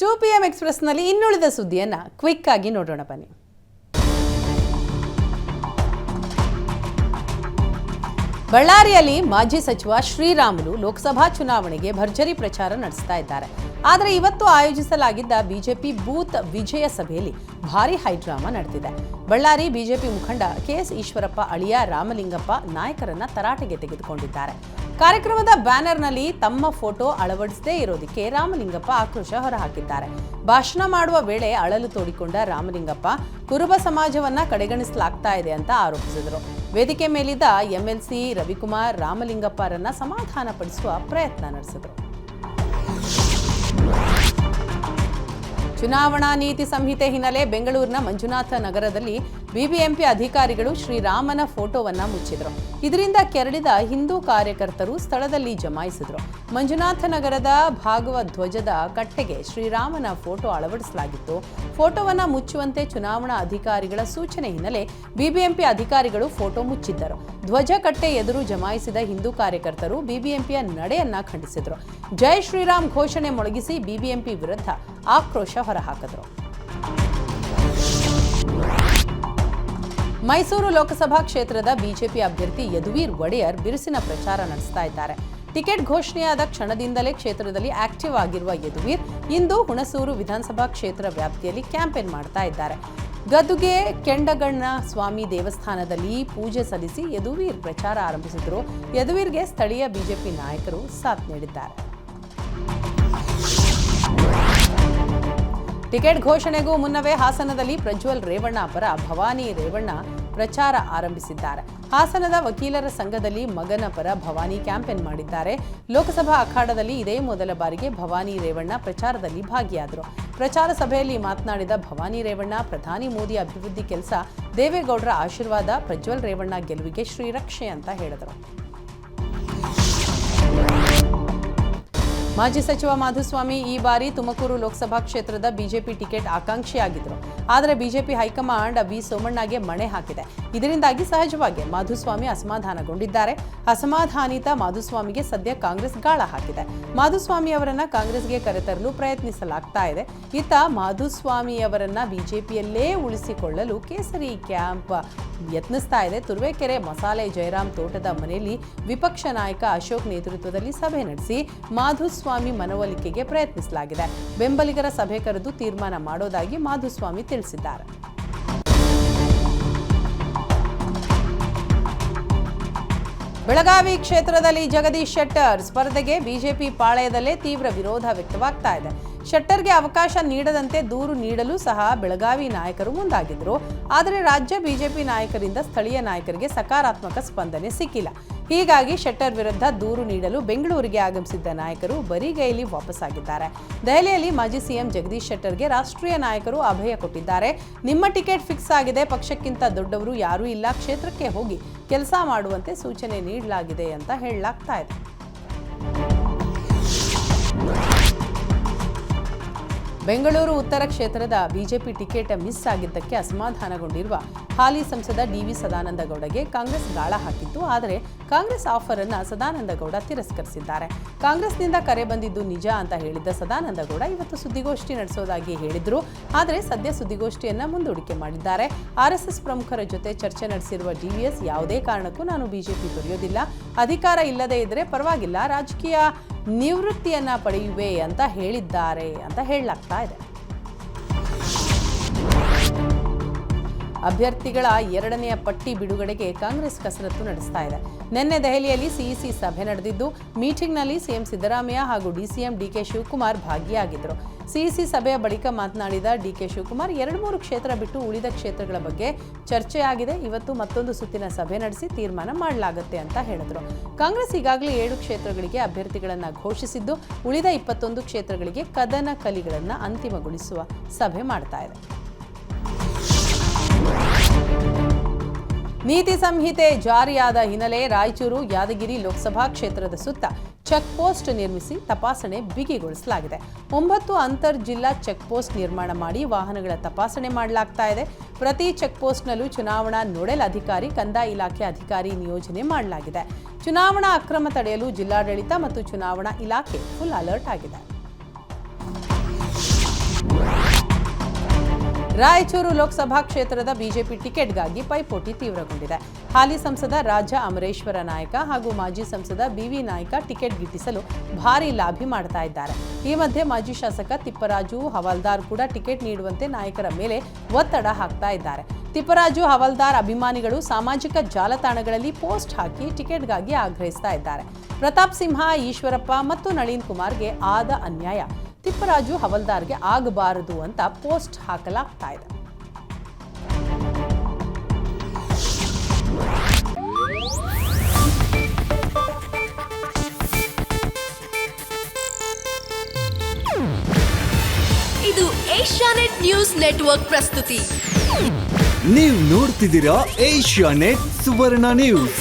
2PM ಎಕ್ಸ್‌ಪ್ರೆಸ್‌ನಲ್ಲಿ ಇನ್ನುಳಿದ ಸುದ್ದಿಯನ್ನು quick ಆಗಿ ನೋಡೋಣ ಬನ್ನಿ. ಬಳ್ಳಾರಿಯಲ್ಲಿ ಮಾಜಿ ಸಚಿವ ಶ್ರೀರಾಮುಲು ಲೋಕಸಭಾ ಚುನಾವಣೆಗೆ ಭರ್ಜರಿ ಪ್ರಚಾರ ನಡೆಸ್ತಾ ಇದ್ದಾರೆ. ಆದರೆ ಇವತ್ತು ಆಯೋಜಿಸಲಾಗಿದ್ದ ಬಿಜೆಪಿ ಬೂತ್ ವಿಜಯ ಸಭೆಯಲ್ಲಿ ಭಾರಿ ಹೈಡ್ರಾಮಾ ನಡೆದಿದೆ. ಬಳ್ಳಾರಿ ಬಿಜೆಪಿ ಮುಖಂಡ ಕೆಎಸ್ ಈಶ್ವರಪ್ಪ ಅಳಿಯ ರಾಮಲಿಂಗಪ್ಪ ನಾಯಕರನ್ನ ತರಾಟೆಗೆ ತೆಗೆದುಕೊಂಡಿದ್ದಾರೆ. ಕಾರ್ಯಕ್ರಮದ ಬ್ಯಾನರ್ನಲ್ಲಿ ತಮ್ಮ ಫೋಟೋ ಅಳವಡಿಸದೇ ಇರೋದಕ್ಕೆ ರಾಮಲಿಂಗಪ್ಪ ಆಕ್ರೋಶ ಹೊರಹಾಕಿದ್ದಾರೆ. ಭಾಷಣ ಮಾಡುವ ವೇಳೆ ಅಳಲು ತೋಡಿಕೊಂಡ ರಾಮಲಿಂಗಪ್ಪ ಕುರುಬ ಸಮಾಜವನ್ನ ಕಡೆಗಣಿಸಲಾಗ್ತಾ ಇದೆ ಅಂತ ಆರೋಪಿಸಿದರು. ವೇದಿಕೆ ಮೇಲಿದ್ದ ಎಂಎಲ್ಸಿ ರವಿಕುಮಾರ್ ರಾಮಲಿಂಗಪ್ಪರನ್ನ ಸಮಾಧಾನ ಪಡಿಸುವ ಪ್ರಯತ್ನ ನಡೆಸಿದರು. ಚುನಾವಣಾ ನೀತಿ ಸಂಹಿತೆ ಹಿನ್ನೆಲೆ ಬೆಂಗಳೂರಿನ ಮಂಜುನಾಥ ನಗರದಲ್ಲಿ ಬಿಬಿಎಂಪಿ ಅಧಿಕಾರಿಗಳು ಶ್ರೀರಾಮನ ಫೋಟೋವನ್ನ ಮುಚ್ಚಿದ್ರು. ಇದರಿಂದ ಕೆರಳಿದ ಹಿಂದೂ ಕಾರ್ಯಕರ್ತರು ಸ್ಥಳದಲ್ಲಿ ಜಮಾಯಿಸಿದ್ರು. ಮಂಜುನಾಥ ನಗರದ ಭಾಗವ ಧ್ವಜದ ಕಟ್ಟೆಗೆ ಶ್ರೀರಾಮನ ಫೋಟೋ ಅಳವಡಿಸಲಾಗಿತ್ತು. ಫೋಟೋವನ್ನ ಮುಚ್ಚುವಂತೆ ಚುನಾವಣಾ ಅಧಿಕಾರಿಗಳ ಸೂಚನೆ ಹಿನ್ನೆಲೆ ಬಿಬಿಎಂಪಿ ಅಧಿಕಾರಿಗಳು ಫೋಟೋ ಮುಚ್ಚಿದ್ದರು. ಧ್ವಜ ಕಟ್ಟೆ ಎದುರು ಜಮಾಯಿಸಿದ ಹಿಂದೂ ಕಾರ್ಯಕರ್ತರು ಬಿಬಿಎಂಪಿಯ ನಡೆಯನ್ನ ಖಂಡಿಸಿದ್ರು. ಜೈ ಶ್ರೀರಾಮ್ ಘೋಷಣೆ ಮೊಳಗಿಸಿ ಬಿಬಿಎಂಪಿ ವಿರುದ್ಧ ಆಕ್ರೋಶ ಹೊರಹಾಕಿದ್ರು. ಮೈಸೂರು ಲೋಕಸಭಾ ಕ್ಷೇತ್ರದ ಬಿಜೆಪಿ ಅಭ್ಯರ್ಥಿ ಯದುವೀರ್ ಒಡೆಯರ್ ಬಿರುಸಿನ ಪ್ರಚಾರ ನಡೆಸ್ತಾ ಇದ್ದಾರೆ. ಟಿಕೆಟ್ ಘೋಷಣೆಯಾದ ಕ್ಷಣದಿಂದಲೇ ಕ್ಷೇತ್ರದಲ್ಲಿ ಆಕ್ಟಿವ್ ಆಗಿರುವ ಯದುವೀರ್ ಇಂದು ಹುಣಸೂರು ವಿಧಾನಸಭಾ ಕ್ಷೇತ್ರ ವ್ಯಾಪ್ತಿಯಲ್ಲಿ ಕ್ಯಾಂಪೇನ್ ಮಾಡ್ತಾ ಇದ್ದಾರೆ. ಗದ್ದುಗೆ ಕೆಂಡಗಣ್ಣ ಸ್ವಾಮಿ ದೇವಸ್ಥಾನದಲ್ಲಿ ಪೂಜೆ ಸಲ್ಲಿಸಿ ಯದುವೀರ್ ಪ್ರಚಾರ ಆರಂಭಿಸಿದರು. ಯದುವೀರ್ಗೆ ಸ್ಥಳೀಯ ಬಿಜೆಪಿ ನಾಯಕರು ಸಾಥ್ ನೀಡಿದ್ದಾರೆ. ಟಿಕೆಟ್ ಘೋಷಣೆಗೂ ಮುನ್ನವೇ ಹಾಸನದಲ್ಲಿ ಪ್ರಜ್ವಲ್ ರೇವಣ್ಣ ಪರ ಭವಾನಿ ರೇವಣ್ಣ ಪ್ರಚಾರ ಆರಂಭಿಸಿದ್ದಾರೆ. ಹಾಸನದ ವಕೀಲರ ಸಂಘದಲ್ಲಿ ಮಗನ ಪರ ಭವಾನಿ ಕ್ಯಾಂಪೇನ್ ಮಾಡಿದ್ದಾರೆ. ಲೋಕಸಭಾ ಅಖಾಡದಲ್ಲಿ ಇದೇ ಮೊದಲ ಬಾರಿಗೆ ಭವಾನಿ ರೇವಣ್ಣ ಪ್ರಚಾರದಲ್ಲಿ ಭಾಗಿಯಾದರು. ಪ್ರಚಾರ ಸಭೆಯಲ್ಲಿ ಮಾತನಾಡಿದ ಭವಾನಿ ರೇವಣ್ಣ, ಪ್ರಧಾನಿ ಮೋದಿ ಅಭಿವೃದ್ಧಿ ಕೆಲಸ, ದೇವೇಗೌಡರ ಆಶೀರ್ವಾದ, ಪ್ರಜ್ವಲ್ ರೇವಣ್ಣ ಗೆಲುವಿಗೆ ಶ್ರೀರಕ್ಷೆ ಅಂತ ಹೇಳಿದರು. ಮಾಜಿ ಸಚಿವ ಮಾಧುಸ್ವಾಮಿ ಈ ಬಾರಿ ತುಮಕೂರು ಲೋಕಸಭಾ ಕ್ಷೇತ್ರದ ಬಿಜೆಪಿ ಟಿಕೆಟ್ ಆಕಾಂಕ್ಷಿಯಾಗಿದ್ದರು. ಆದರೆ ಬಿಜೆಪಿ ಹೈಕಮಾಂಡ್ ವಿ ಸೋಮಣ್ಣಗೆ ಮಣೆ ಹಾಕಿದೆ. ಇದರಿಂದಾಗಿ ಸಹಜವಾಗಿ ಮಾಧುಸ್ವಾಮಿ ಅಸಮಾಧಾನಗೊಂಡಿದ್ದಾರೆ. ಅಸಮಾಧಾನಿತ ಮಾಧುಸ್ವಾಮಿಗೆ ಸದ್ಯ ಕಾಂಗ್ರೆಸ್ ಗಾಳ ಹಾಕಿದೆ. ಮಾಧುಸ್ವಾಮಿ ಅವರನ್ನ ಕಾಂಗ್ರೆಸ್ಗೆ ಕರೆತರಲು ಪ್ರಯತ್ನಿಸಲಾಗ್ತಾ ಇದೆ. ಇತ್ತ ಮಾಧುಸ್ವಾಮಿಯವರನ್ನ ಬಿಜೆಪಿಯಲ್ಲೇ ಉಳಿಸಿಕೊಳ್ಳಲು ಕೇಸರಿ ಕ್ಯಾಂಪ್ ಯತ್ನಿಸ್ತಾ ಇದೆ. ತುರುವೇಕೆರೆ ಮಸಾಲೆ ಜಯರಾಮ್ ತೋಟದ ಮನೆಯಲ್ಲಿ ವಿಪಕ್ಷ ನಾಯಕ ಅಶೋಕ್ ನೇತೃತ್ವದಲ್ಲಿ ಸಭೆ ನಡೆಸಿ ಮಾಧುಸ್ವಾಮಿ ಮನವೊಲಿಕೆಗೆ ಪ್ರಯತ್ನಿಸಲಾಗಿದೆ. ಬೆಂಬಲಿಗರ ಸಭೆ ಕರೆದು ತೀರ್ಮಾನ ಮಾಡೋದಾಗಿ ಮಾಧುಸ್ವಾಮಿ ತಿಳಿಸಿದ್ದಾರೆ. ಬೆಳಗಾವಿ ಕ್ಷೇತ್ರದಲ್ಲಿ ಜಗದೀಶ್ ಶೆಟ್ಟರ್ ಸ್ಪರ್ಧೆಗೆ ಬಿಜೆಪಿ ಪಾಳೆಯದಲ್ಲೇ ತೀವ್ರ ವಿರೋಧ ವ್ಯಕ್ತವಾಗ್ತಾ ಇದೆ. ಶೆಟ್ಟರ್ಗೆ ಅವಕಾಶ ನೀಡದಂತೆ ದೂರು ನೀಡಲು ಸಹ ಬೆಳಗಾವಿ ನಾಯಕರು ಮುಂದಾಗಿದ್ರು. ಆದರೆ ರಾಜ್ಯ ಬಿಜೆಪಿ ನಾಯಕರಿಂದ ಸ್ಥಳೀಯ ನಾಯಕರಿಗೆ ಸಕಾರಾತ್ಮಕ ಸ್ಪಂದನೆ ಸಿಕ್ಕಿಲ್ಲ. ಹೀಗಾಗಿ ಶೆಟ್ಟರ್ ವಿರುದ್ಧ ದೂರು ನೀಡಲು ಬೆಂಗಳೂರಿಗೆ ಆಗಮಿಸಿದ್ದ ನಾಯಕರು ಬರಿಗೈಲಿ ವಾಪಸ್ಸಾಗಿದ್ದಾರೆ. ದೆಹಲಿಯಲ್ಲಿ ಮಾಜಿ ಸಿಎಂ ಜಗದೀಶ್ ಶೆಟ್ಟರ್ಗೆ ರಾಷ್ಟ್ರೀಯ ನಾಯಕರು ಅಭಯ ಕೊಟ್ಟಿದ್ದಾರೆ. ನಿಮ್ಮ ಟಿಕೆಟ್ ಫಿಕ್ಸ್ ಆಗಿದೆ, ಪಕ್ಷಕ್ಕಿಂತ ದೊಡ್ಡವರು ಯಾರೂ ಇಲ್ಲ, ಕ್ಷೇತ್ರಕ್ಕೆ ಹೋಗಿ ಕೆಲಸ ಮಾಡುವಂತೆ ಸೂಚನೆ ನೀಡಲಾಗಿದೆ ಅಂತ ಹೇಳಲಾಗ್ತಾ ಇದೆ. ಬೆಂಗಳೂರು ಉತ್ತರ ಕ್ಷೇತ್ರದ ಬಿಜೆಪಿ ಟಿಕೆಟ್ ಮಿಸ್ ಆಗಿದ್ದಕ್ಕೆ ಅಸಮಾಧಾನಗೊಂಡಿರುವ ಹಾಲಿ ಸಂಸದ ಡಿವಿ ಸದಾನಂದಗೌಡಗೆ ಕಾಂಗ್ರೆಸ್ ಗಾಳ ಹಾಕಿತ್ತು. ಆದರೆ ಕಾಂಗ್ರೆಸ್ ಆಫರ್ ಅನ್ನು ಸದಾನಂದಗೌಡ ತಿರಸ್ಕರಿಸಿದ್ದಾರೆ. ಕಾಂಗ್ರೆಸ್ನಿಂದ ಕರೆ ಬಂದಿದ್ದು ನಿಜ ಅಂತ ಹೇಳಿದ್ದ ಸದಾನಂದಗೌಡ ಇವತ್ತು ಸುದ್ದಿಗೋಷ್ಠಿ ನಡೆಸೋದಾಗಿ ಹೇಳಿದ್ರು. ಆದರೆ ಸದ್ಯ ಸುದ್ದಿಗೋಷ್ಠಿಯನ್ನ ಮುಂದೂಡಿಕೆ ಮಾಡಿದ್ದಾರೆ. ಆರ್ಎಸ್ಎಸ್ ಪ್ರಮುಖರ ಜೊತೆ ಚರ್ಚೆ ನಡೆಸಿರುವ ಡಿವಿಎಸ್ ಯಾವುದೇ ಕಾರಣಕ್ಕೂ ನಾನು ಬಿಜೆಪಿ ತೊರೆಯೋದಿಲ್ಲ, ಅಧಿಕಾರ ಇಲ್ಲದೇ ಇದ್ರೆ ಪರವಾಗಿಲ್ಲ, ರಾಜಕೀಯ ನಿವೃತ್ತಿಯನ್ನ ಪಡೆಯುವೆ ಅಂತ ಹೇಳಿದ್ದಾರೆ ಅಂತ ಹೇಳಲಾಗ್ತಾ ಇದೆ. ಅಭ್ಯರ್ಥಿಗಳ ಎರಡನೆಯ ಪಟ್ಟಿ ಬಿಡುಗಡೆಗೆ ಕಾಂಗ್ರೆಸ್ ಕಸರತ್ತು ನಡೆಸ್ತಾ ಇದೆ. ನಿನ್ನೆ ದೆಹಲಿಯಲ್ಲಿ ಸಿಇಸಿ ಸಭೆ ನಡೆದಿದ್ದು, ಮೀಟಿಂಗ್ನಲ್ಲಿ ಸಿಎಂ ಸಿದ್ದರಾಮಯ್ಯ ಹಾಗೂ ಡಿಸಿಎಂ ಡಿಕೆ ಶಿವಕುಮಾರ್ ಭಾಗಿಯಾಗಿದ್ದರು. ಸಿಇಸಿ ಸಭೆಯ ಬಳಿಕ ಮಾತನಾಡಿದ ಡಿಕೆ ಶಿವಕುಮಾರ್, 2-3 ಕ್ಷೇತ್ರ ಬಿಟ್ಟು ಉಳಿದ ಕ್ಷೇತ್ರಗಳ ಬಗ್ಗೆ ಚರ್ಚೆಯಾಗಿದೆ. ಇವತ್ತು ಮತ್ತೊಂದು ಸುತ್ತಿನ ಸಭೆ ನಡೆಸಿ ತೀರ್ಮಾನ ಮಾಡಲಾಗುತ್ತೆ ಅಂತ ಹೇಳಿದರು. ಕಾಂಗ್ರೆಸ್ ಈಗಾಗಲೇ 7 ಕ್ಷೇತ್ರಗಳಿಗೆ ಅಭ್ಯರ್ಥಿಗಳನ್ನು ಘೋಷಿಸಿದ್ದು, ಉಳಿದ 21 ಕ್ಷೇತ್ರಗಳಿಗೆ ಕದನ ಕಲಿಗಳನ್ನು ಅಂತಿಮಗೊಳಿಸುವ ಸಭೆ ಮಾಡ್ತಾ ಇದೆ. ನೀತಿ ಸಂಹಿತೆ ಜಾರಿಯಾದ ಹಿನ್ನೆಲೆ ರಾಯಚೂರು ಯಾದಗಿರಿ ಲೋಕಸಭಾ ಕ್ಷೇತ್ರದ ಸುತ್ತ ಚೆಕ್ ಪೋಸ್ಟ್ ನಿರ್ಮಿಸಿ ತಪಾಸಣೆ ಬಿಗಿಗೊಳಿಸಲಾಗಿದೆ. 9 ಅಂತರ್ ಜಿಲ್ಲಾ ಚೆಕ್ ಪೋಸ್ಟ್ ನಿರ್ಮಾಣ ಮಾಡಿ ವಾಹನಗಳ ತಪಾಸಣೆ ಮಾಡಲಾಗ್ತಾ ಇದೆ. ಪ್ರತಿ ಚೆಕ್ ಪೋಸ್ಟ್ನಲ್ಲೂ ಚುನಾವಣಾ ನೋಡೆಲ್ ಅಧಿಕಾರಿ, ಕಂದಾಯ ಇಲಾಖೆ ಅಧಿಕಾರಿ ನಿಯೋಜನೆ ಮಾಡಲಾಗಿದೆ. ಚುನಾವಣಾ ಅಕ್ರಮ ತಡೆಯಲು ಜಿಲ್ಲಾಡಳಿತ ಮತ್ತು ಚುನಾವಣಾ ಇಲಾಖೆ ಫುಲ್ ಅಲರ್ಟ್ ಆಗಿದೆ. ರಾಯಚೂರು ಲೋಕಸಭಾ ಕ್ಷೇತ್ರದ ಬಿಜೆಪಿ ಟಿಕೆಟ್ಗಾಗಿ ಪೈಪೋಟಿ ತೀವ್ರಗೊಂಡಿದೆ. ಹಾಲಿ ಸಂಸದ ರಾಜ ಅಮರೇಶ್ವರ ನಾಯಕ ಹಾಗೂ ಮಾಜಿ ಸಂಸದ ಬಿವಿ ನಾಯ್ಕ ಟಿಕೆಟ್ ಗಿಟ್ಟಿಸಲು ಭಾರೀ ಲಾಬಿ ಮಾಡ್ತಾ ಇದ್ದಾರೆ. ಈ ಮಧ್ಯೆ ಮಾಜಿ ಶಾಸಕ ತಿಪ್ಪರಾಜು ಹವಾಲ್ದಾರ್ ಕೂಡ ಟಿಕೆಟ್ ನೀಡುವಂತೆ ನಾಯಕರ ಮೇಲೆ ಒತ್ತಡ ಹಾಕ್ತಾ ಇದ್ದಾರೆ. ತಿಪ್ಪರಾಜು ಹವಾಲ್ದಾರ್ ಅಭಿಮಾನಿಗಳು ಸಾಮಾಜಿಕ ಜಾಲತಾಣಗಳಲ್ಲಿ ಪೋಸ್ಟ್ ಹಾಕಿ ಟಿಕೆಟ್ಗಾಗಿ ಆಗ್ರಹಿಸ್ತಾ ಇದ್ದಾರೆ. ಪ್ರತಾಪ್ ಸಿಂಹ, ಈಶ್ವರಪ್ಪ ಮತ್ತು ನಳಿನ್ ಕುಮಾರ್ಗೆ ಆದ ಅನ್ಯಾಯ ತಿಪ್ಪರಾಜು ಹವಾಲ್ದಾರ್ಗೆ ಆಗಬಾರದು ಅಂತ ಪೋಸ್ಟ್ ಹಾಕಲಾಗ್ತಾ ಇದೆ. ಇದು ಏಷ್ಯಾನೆಟ್ ನ್ಯೂಸ್ ನೆಟ್ವರ್ಕ್ ಪ್ರಸ್ತುತಿ. ನೀವು ನೋಡ್ತಿದ್ದೀರಾ ಏಷ್ಯಾನೆಟ್ ಸುವರ್ಣ ನ್ಯೂಸ್.